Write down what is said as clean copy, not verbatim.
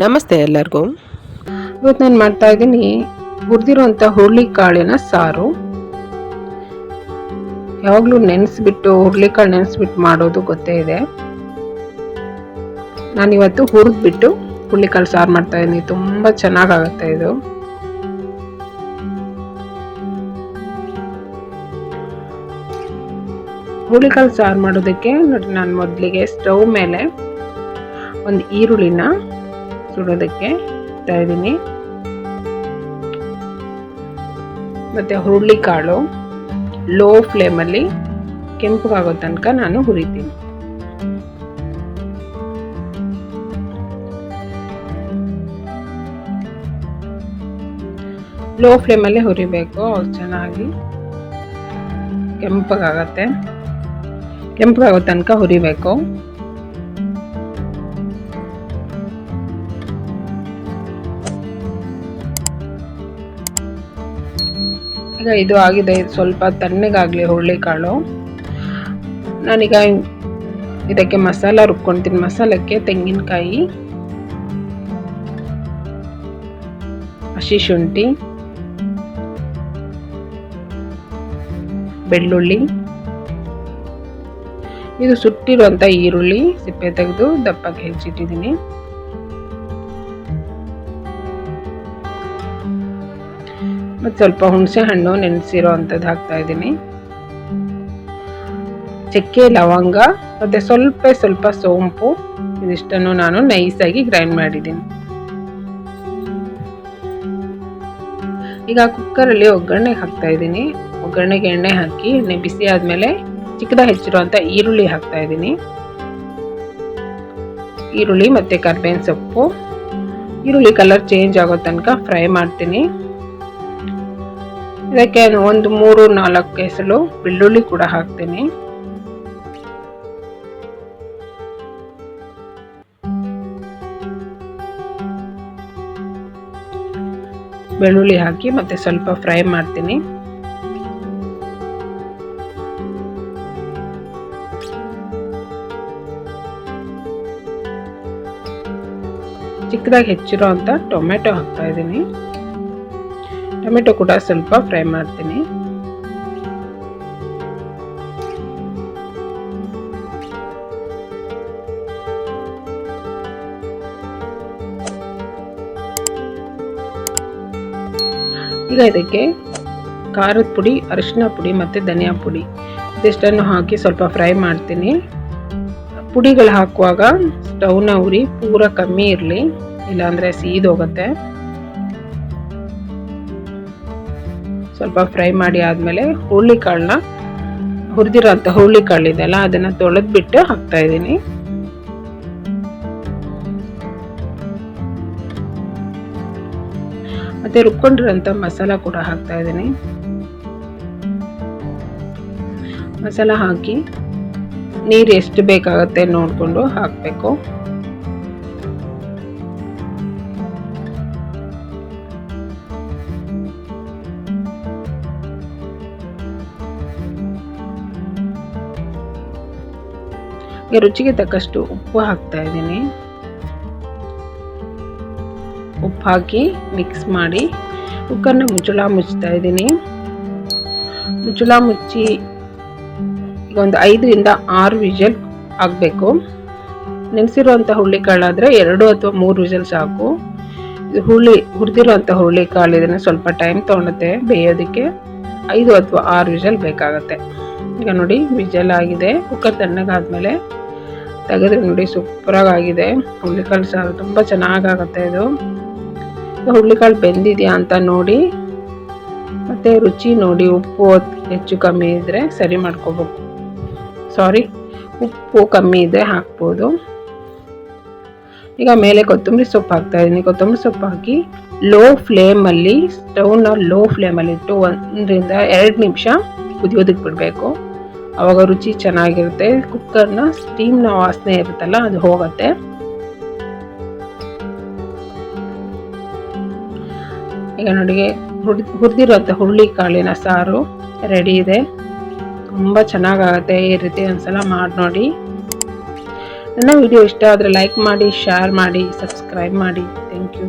ನಮಸ್ತೆ ಎಲ್ಲರಿಗೂ. ಇವತ್ತು ನಾನು ಮಾಡ್ತಾ ಇದ್ದೀನಿ ಹುರಿದಿರುವಂಥ ಹುರುಳಿಕಾಳಿನ ಸಾರು. ಯಾವಾಗಲೂ ನೆನೆಸ್ಬಿಟ್ಟು ಹುರುಳಿಕಾಳು ನೆನೆಸ್ಬಿಟ್ಟು ಮಾಡೋದು ಗೊತ್ತೇ ಇದೆ. ನಾನಿವತ್ತು ಹುರಿದ್ಬಿಟ್ಟು ಹುರುಳಿಕಾಳು ಸಾರು ಮಾಡ್ತಾ ಇದ್ದೀನಿ. ತುಂಬ ಚೆನ್ನಾಗಾಗುತ್ತೆ ಇದು. ಹುರುಳಿಕಾಳು ಸಾರು ಮಾಡೋದಕ್ಕೆ ನೋಡಿ, ನಾನು ಮೊದಲಿಗೆ ಸ್ಟವ್ ಮೇಲೆ ಒಂದು ಈರುಳ್ಳಿನ ಸುಡೋದಕ್ಕೆ ಇಡ್ತಾ ಇದ್ದೀನಿ. ಮತ್ತು ಹುರುಳಿಕಾಳು ಲೋ ಫ್ಲೇಮಲ್ಲಿ ಕೆಂಪಗಾಗೋ ತನಕ ನಾನು ಹುರಿತೀನಿ. ಲೋ ಫ್ಲೇಮಲ್ಲಿ ಹುರಿಬೇಕು, ಚೆನ್ನಾಗಿ ಕೆಂಪಗಾಗೋ ತನಕ ಹುರಿಬೇಕು. ಈಗ ಇದು ಆಗಿದೆ, ಸ್ವಲ್ಪ ತಣ್ಣಗಾಗಲಿ ಹುರುಳಿಕಾಳು. ನಾನೀಗ ಇದಕ್ಕೆ ಮಸಾಲ ರುಬ್ಕೊಳ್ತೀನಿ. ಮಸಾಲಕ್ಕೆ ತೆಂಗಿನಕಾಯಿ, ಹಸಿ ಶುಂಠಿ, ಬೆಳ್ಳುಳ್ಳಿ, ಇದು ಸುಟ್ಟಿರುವಂಥ ಈರುಳ್ಳಿ ಸಿಪ್ಪೆ ತೆಗೆದು ದಪ್ಪಕ್ಕೆ ಹೆಚ್ಚಿಟ್ಟಿದ್ದೀನಿ. ಮತ್ತು ಸ್ವಲ್ಪ ಹುಣಸೆ ಹಣ್ಣು ನೆನೆಸಿರೋ ಅಂಥದ್ದು ಹಾಕ್ತಾ ಇದ್ದೀನಿ. ಚಕ್ಕೆ, ಲವಂಗ ಮತ್ತು ಸ್ವಲ್ಪ ಸೋಂಪು, ಇದಿಷ್ಟನ್ನು ನಾನು ನೈಸಾಗಿ ಗ್ರೈಂಡ್ ಮಾಡಿದ್ದೀನಿ. ಈಗ ಕುಕ್ಕರಲ್ಲಿ ಒಗ್ಗರಣೆ ಹಾಕ್ತಾ ಇದ್ದೀನಿ. ಒಗ್ಗರಣೆಗೆ ಎಣ್ಣೆ ಹಾಕಿ ಎಣ್ಣೆ ಬಿಸಿ ಆದಮೇಲೆ ಚಿಕ್ಕದಾಗಿ ಹೆಚ್ಚಿರುವಂಥ ಈರುಳ್ಳಿ ಹಾಕ್ತಾ ಇದ್ದೀನಿ. ಈರುಳ್ಳಿ ಮತ್ತು ಕರಿಬೇವಿನ ಸೊಪ್ಪು, ಈರುಳ್ಳಿ ಕಲರ್ ಚೇಂಜ್ ಆಗೋ ತನಕ ಫ್ರೈ ಮಾಡ್ತೀನಿ. ಇದಕ್ಕೆ ಒಂದು 3-4 ಎಸಳು ಬೆಳ್ಳುಳ್ಳಿ ಕೂಡ ಹಾಕ್ತೀನಿ. ಬೆಳ್ಳುಳ್ಳಿ ಹಾಕಿ ಮತ್ತೆ ಸ್ವಲ್ಪ ಫ್ರೈ ಮಾಡ್ತೀನಿ. ಚಿಕ್ಕದಾಗಿ ಹೆಚ್ಚಿರೋ ಅಂತ ಟೊಮೆಟೊ ಹಾಕ್ತಾ ಇದ್ದೀನಿ. ಟೊಮೆಟೊ ಕೂಡ ಸ್ವಲ್ಪ ಫ್ರೈ ಮಾಡ್ತೀನಿ. ಈಗ ಇದಕ್ಕೆ ಖಾರದ ಪುಡಿ, ಅರಿಶಿನ ಪುಡಿ ಮತ್ತು ಧನಿಯಾ ಪುಡಿ ಇದಿಷ್ಟನ್ನು ಹಾಕಿ ಸ್ವಲ್ಪ ಫ್ರೈ ಮಾಡ್ತೀನಿ. ಪುಡಿಗಳು ಹಾಕುವಾಗ ಸ್ಟವ್ನ ಉರಿ ಪೂರ ಕಮ್ಮಿ ಇರಲಿ, ಇಲ್ಲಾಂದರೆ ಸೀದೋಗುತ್ತೆ. ಸ್ವಲ್ಪ ಫ್ರೈ ಮಾಡಿ ಆದಮೇಲೆ ಹುರುಳಿಕಾಳನ್ನ, ಹುರಿದಿರೋಂಥ ಹುರುಳಿಕಾಳು ಇದೆಯಲ್ಲ ಅದನ್ನು ತೊಳೆದ್ಬಿಟ್ಟು ಹಾಕ್ತಾ ಇದ್ದೀನಿ. ಮತ್ತು ರುಬ್ಕೊಂಡಿರೋಂಥ ಮಸಾಲ ಕೂಡ ಹಾಕ್ತಾ ಇದ್ದೀನಿ. ಮಸಾಲ ಹಾಕಿ ನೀರು ಎಷ್ಟು ಬೇಕಾಗುತ್ತೆ ನೋಡಿಕೊಂಡು ಹಾಕಬೇಕು. ರುಚಿಗೆ ತಕ್ಕಷ್ಟು ಉಪ್ಪು ಹಾಕ್ತಾ ಇದ್ದೀನಿ. ಉಪ್ಪು ಹಾಕಿ ಮಿಕ್ಸ್ ಮಾಡಿ ಕುಕ್ಕರ್ನ ಮುಚ್ಚಳ ಮುಚ್ತಾ ಇದ್ದೀನಿ. ಮುಚ್ಚಳ ಮುಚ್ಚಿ ಈಗ ಒಂದು 5-6 ವಿಷಲ್ ಆಗಬೇಕು. ನೆನೆಸಿರುವಂಥ ಹುರುಳಿಕಾಳಾದರೆ 2 ಅಥವಾ 3 ವಿಷಲ್ ಸಾಕು. ಇದು ಹುರಿದಿರುವಂಥ ಹುರುಳಿಕಾಳು, ಇದನ್ನು ಸ್ವಲ್ಪ ಟೈಮ್ ತೊಗೊಳುತ್ತೆ ಬೇಯೋದಕ್ಕೆ. 5 ಅಥವಾ 6 ವಿಷಲ್ ಬೇಕಾಗುತ್ತೆ. ಈಗ ನೋಡಿ ವಿಷಲ್ ಆಗಿದೆ. ಕುಕ್ಕರ್ ತಣ್ಣಗಾದ್ಮೇಲೆ ತೆಗೆದ್ರೆ ನೋಡಿ ಸೂಪರಾಗಿ ಆಗಿದೆ. ಹುರುಳಿಕಾಳು ಸಾರು ತುಂಬ ಚೆನ್ನಾಗಾಗುತ್ತೆ ಇದು. ಹುರುಳಿಕಾಳು ಬೆಂದಿದೆಯಾ ಅಂತ ನೋಡಿ, ಮತ್ತು ರುಚಿ ನೋಡಿ, ಉಪ್ಪು ಹೆಚ್ಚು ಕಮ್ಮಿ ಇದ್ದರೆ ಸರಿ ಮಾಡ್ಕೋಬೇಕು. ಉಪ್ಪು ಕಮ್ಮಿ ಇದ್ದರೆ ಹಾಕ್ಬೋದು. ಈಗ ಮೇಲೆ ಕೊತ್ತಂಬರಿ ಸೊಪ್ಪು ಹಾಕ್ತಾ ಇದ್ದೀನಿ. ಕೊತ್ತಂಬರಿ ಸೊಪ್ಪು ಹಾಕಿ ಸ್ಟವ್ನ ಲೋ ಫ್ಲೇಮಲ್ಲಿ ಇಟ್ಟು 1-2 ನಿಮಿಷ ಕುದಿಯೋದಕ್ಕೆ ಬಿಡಬೇಕು. ಆವಾಗ ರುಚಿ ಚೆನ್ನಾಗಿರುತ್ತೆ. ಕುಕ್ಕರ್ನ ಸ್ಟೀಮ್ನ ವಾಸನೆ ಇರುತ್ತಲ್ಲ ಅದು ಹೋಗುತ್ತೆ. ಈಗ ನೋಡಿ ಹುರಿದಿರುವಂಥ ಹುರುಳಿಕಾಳಿನ ಸಾರು ರೆಡಿ ಇದೆ. ತುಂಬ ಚೆನ್ನಾಗಾಗುತ್ತೆ. ಈ ರೀತಿ ಒಂದ್ಸಲ ಮಾಡಿ ನೋಡಿ. ನನ್ನ ವಿಡಿಯೋ ಇಷ್ಟ ಆದರೆ ಲೈಕ್ ಮಾಡಿ, ಶೇರ್ ಮಾಡಿ, ಸಬ್ಸ್ಕ್ರೈಬ್ ಮಾಡಿ. Thank you.